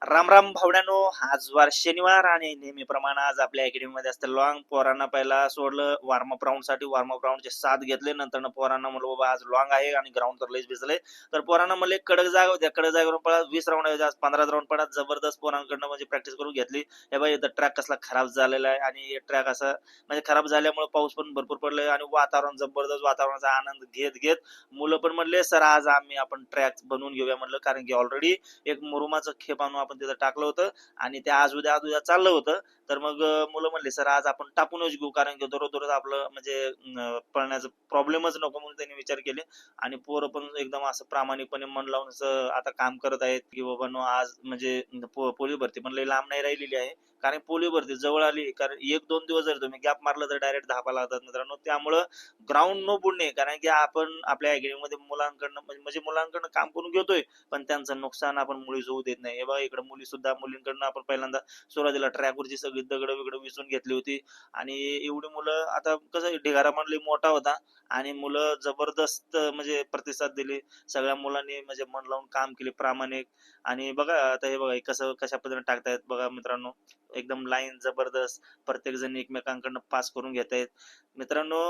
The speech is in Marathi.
राम राम भावड्यानो. आज वार शनिवार आणि नेहमीप्रमाणे आज आपल्या अकॅडमी मध्ये असतं लॉंग. पोरांना पहिला सोडलं वॉर्मअप राऊंड साठी. वॉर्मअप राऊंडचे 7 घेतले. नंतर पोरांना म्हणलं बाबा आज लॉंग आहे आणि ग्राउंड तर लईच भिजलंय. तर पोरांना म्हणले कडक जागा होत्या, कडक जागेवरून पळा 20 राऊंड आहे, आज 15 राऊंड पळा. जबरदस्त पोरांकडनं म्हणजे प्रॅक्टिस करून घेतली. हे बाई इथं ट्रॅक कसला खराब झालेला आहे आणि ट्रॅक असा म्हणजे खराब झाल्यामुळे पाऊस पण भरपूर पडलाय आणि वातावरण जबरदस्त. वातावरणाचा आनंद घेत घेत मुलं पण म्हणले सर आज आपण ट्रॅक बनवून घेऊया म्हणलं, कारण की ऑलरेडी एक मुरुमाचं खेप आणून आपण तिथं टाकलं होतं आणि ते आज उद्या चाललं होतं. तर मग मुलं म्हणले सर आज आपण टाकूनच घेऊ, कारण की दररोज दररोज आपलं म्हणजे पळण्याचा प्रॉब्लेमच नको, म्हणून त्यांनी विचार केले. आणि पोरं पण एकदम असं प्रामाणिकपणे मन लावून आता काम करत आहेत की बाबा नो आज म्हणजे पोलीस भरती पण लई लांब नाही राहिलेली आहे, कारण पोलीस भरती जवळ आली. कारण 1-2 दिवस जर तुम्ही गॅप मारला तर डायरेक्ट धापा लागतात मित्रांनो. त्यामुळं ग्राउंड न बुडणे, कारण की आपण आपल्या अकॅडमीमध्ये मुलांकडनं म्हणजे मुलांकडनं काम करून घेतोय, पण त्यांचं नुकसान आपण मुळीच होऊ देत नाही. हे बघा इकडे मुलींकडनं आपण पहिल्यांदा सुरुवातीला ट्रॅकवरची सगळी दगड वगैरे विसून घेतली होती. आणि एवढी मुलं आता कसं ढिगारा म्हणले मोठा होता आणि मुलं जबरदस्त म्हणजे प्रतिसाद दिले. सगळ्या मुलांनी म्हणजे मन लावून काम केले प्रामाणिक. आणि बघा आता हे बघा कसं कशा पद्धतीने टाकतायत बघा मित्रांनो. एकदम लाईन जबरदस्त, प्रत्येक जण एकमेकांकडनं पास करून घेत आहेत मित्रांनो.